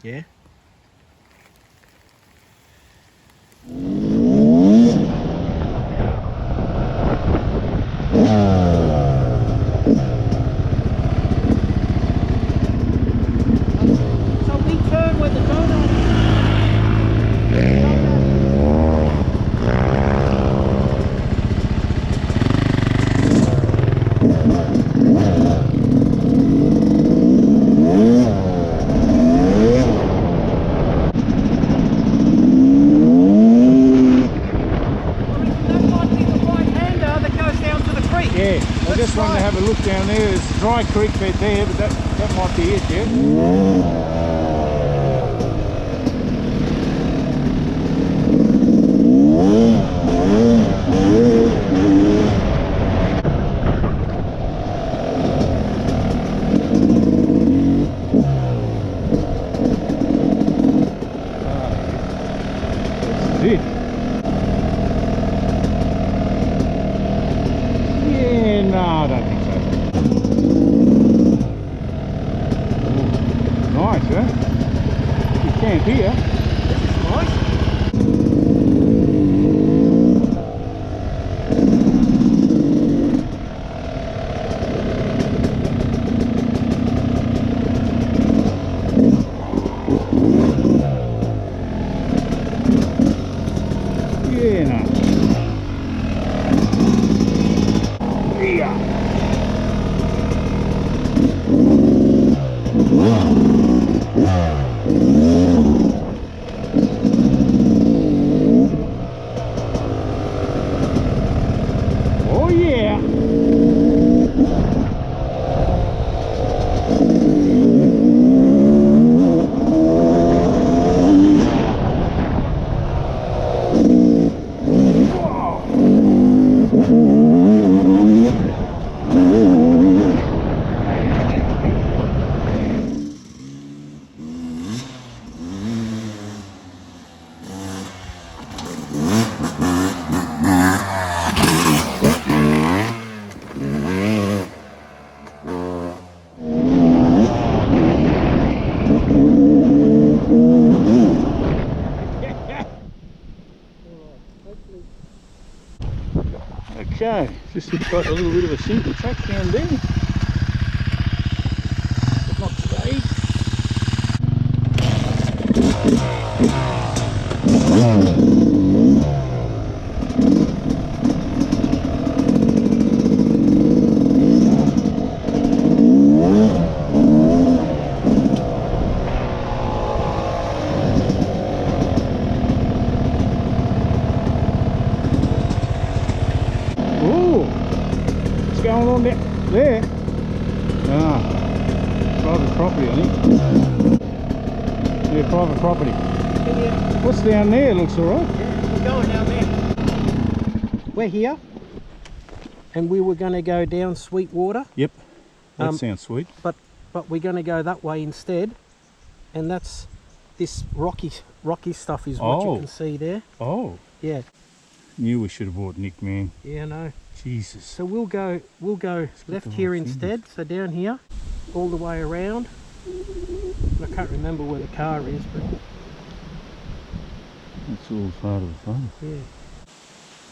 Yeah. So we turn where the donut is. Yeah, I just wanted to have a look down there. There's a dry creek bed there, but that might be it, yeah? This is it. No, I don't think so. Nice, huh? You camp here. This is nice. Yeah, no. Yeah. Oh yeah. Okay, just got a little bit of a single track down there, but not today. What's going on there? Ah, private property, I think. Yeah, private property. What's down there? Looks alright. Yeah, we're going down there. We're here, and we were going to go down Sweetwater. Yep, that sounds sweet. But we're going to go that way instead, and that's this rocky stuff is what you can see there. Oh. Yeah. Knew we should have bought Nick, man. Yeah, I know. Jesus. So we'll go left here instead. So down here, all the way around. I can't remember where the car is, but that's all part of the fun. Yeah.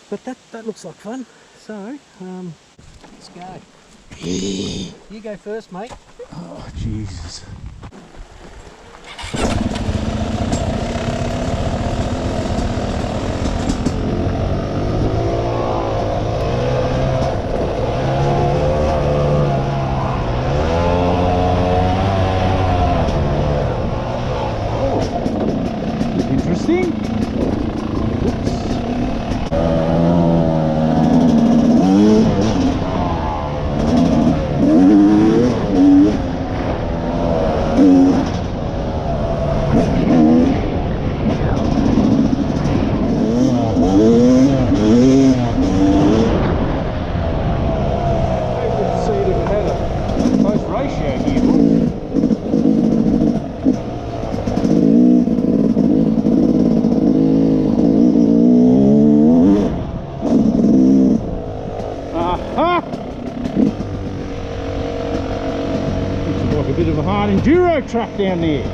But that looks like fun. So let's go. You go first, mate. Oh Jesus. Interesting. Looks like a bit of a hard enduro track down there.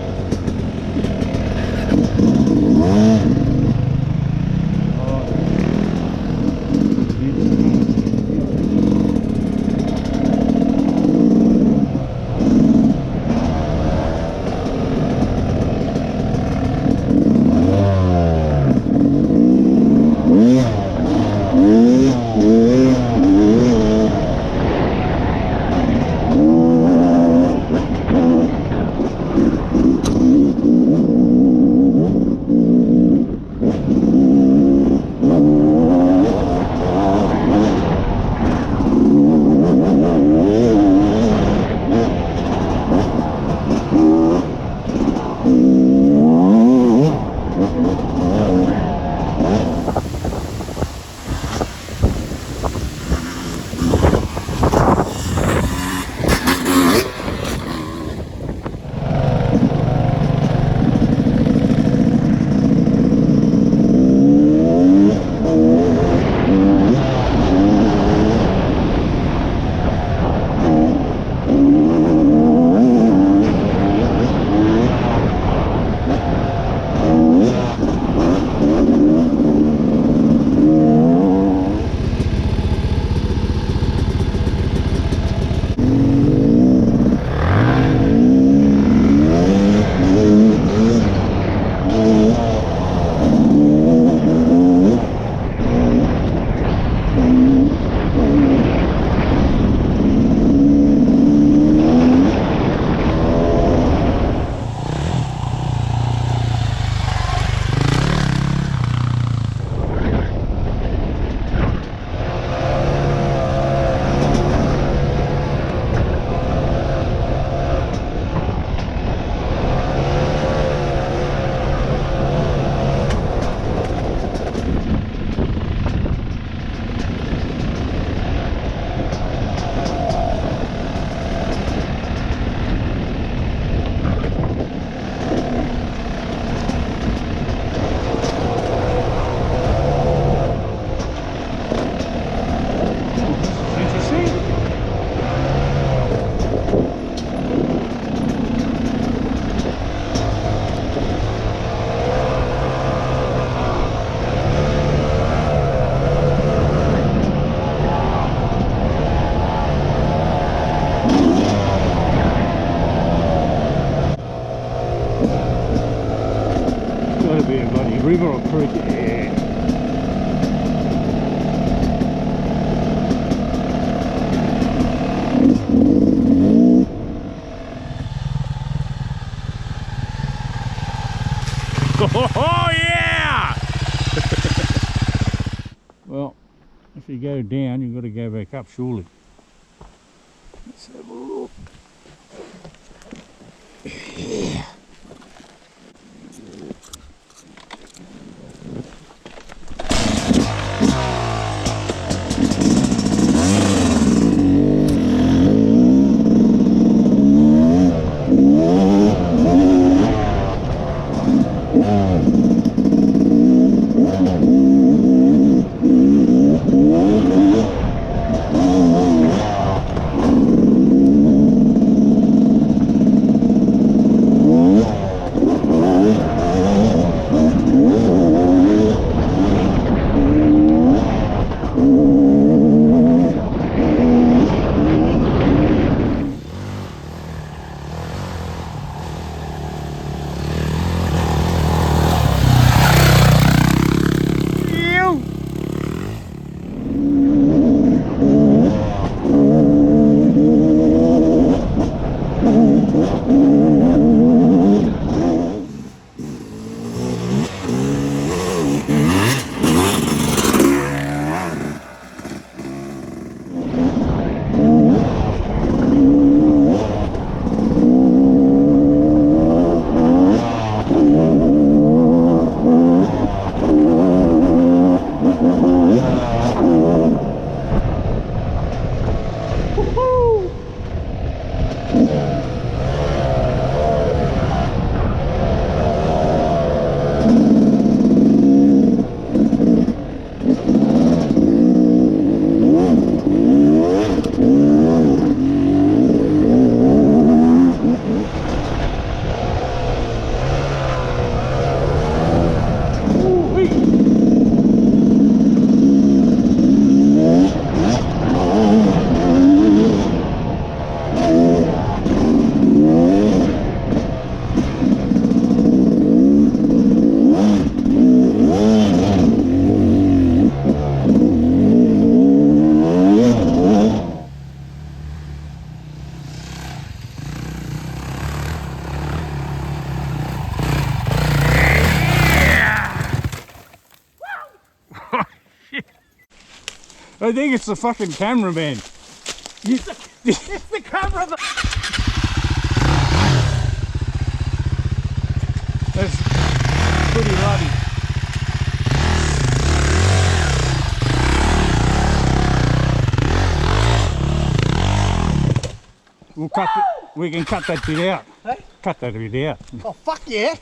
river or creek. Yeah. Oh yeah! Well, if you go down, you've got to go back up, surely. Let's have a look. Yeah. I think it's the fucking cameraman. It's the cameraman. That's pretty ruddy. We can cut that bit out. Hey? Cut that bit out. Oh, fuck yeah.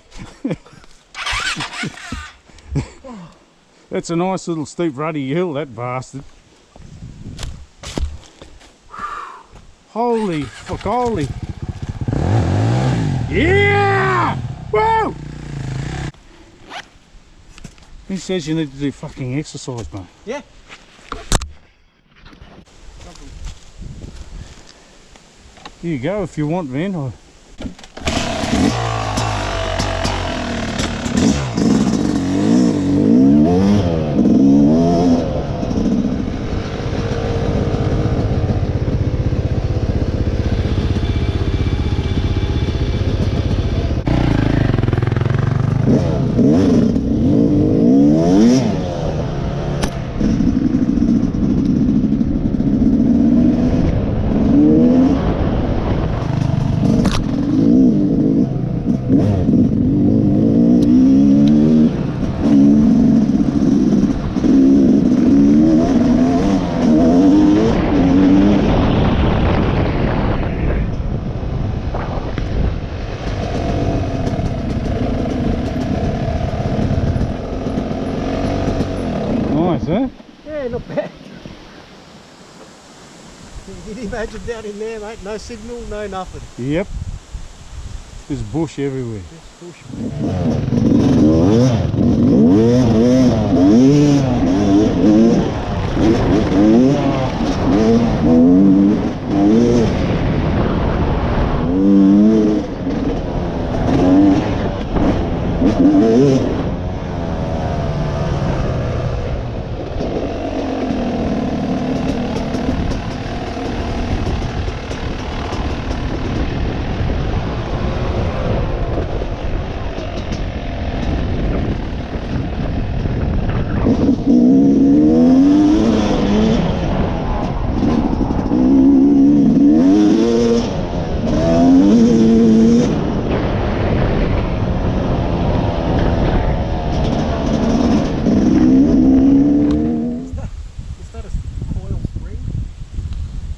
That's a nice little steep ruddy hill, that bastard. Holy fuck, holy. Yeah! Whoa! He says you need to do fucking exercise, mate. Yeah. Here you go if you want, man. Nice, huh? Yeah, not bad. Can you imagine down in there, mate? No signal, no nothing. Yep. There's bush everywhere. Just bush.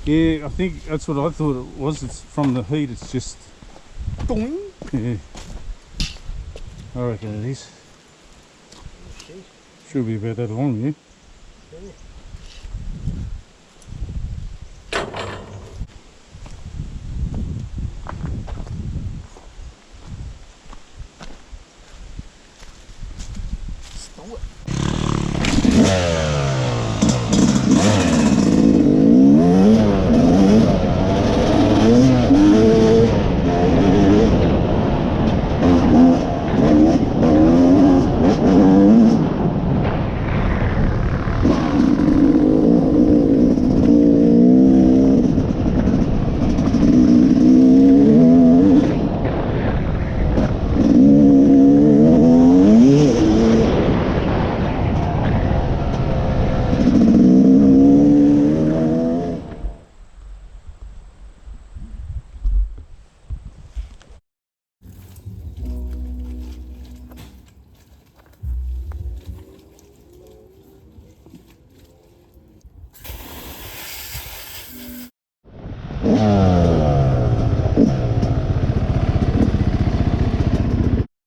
Yeah, I think that's what I thought it was. It's from the heat, it's just... Boing. Yeah. I reckon it is. Should be about that long, yeah? Yeah.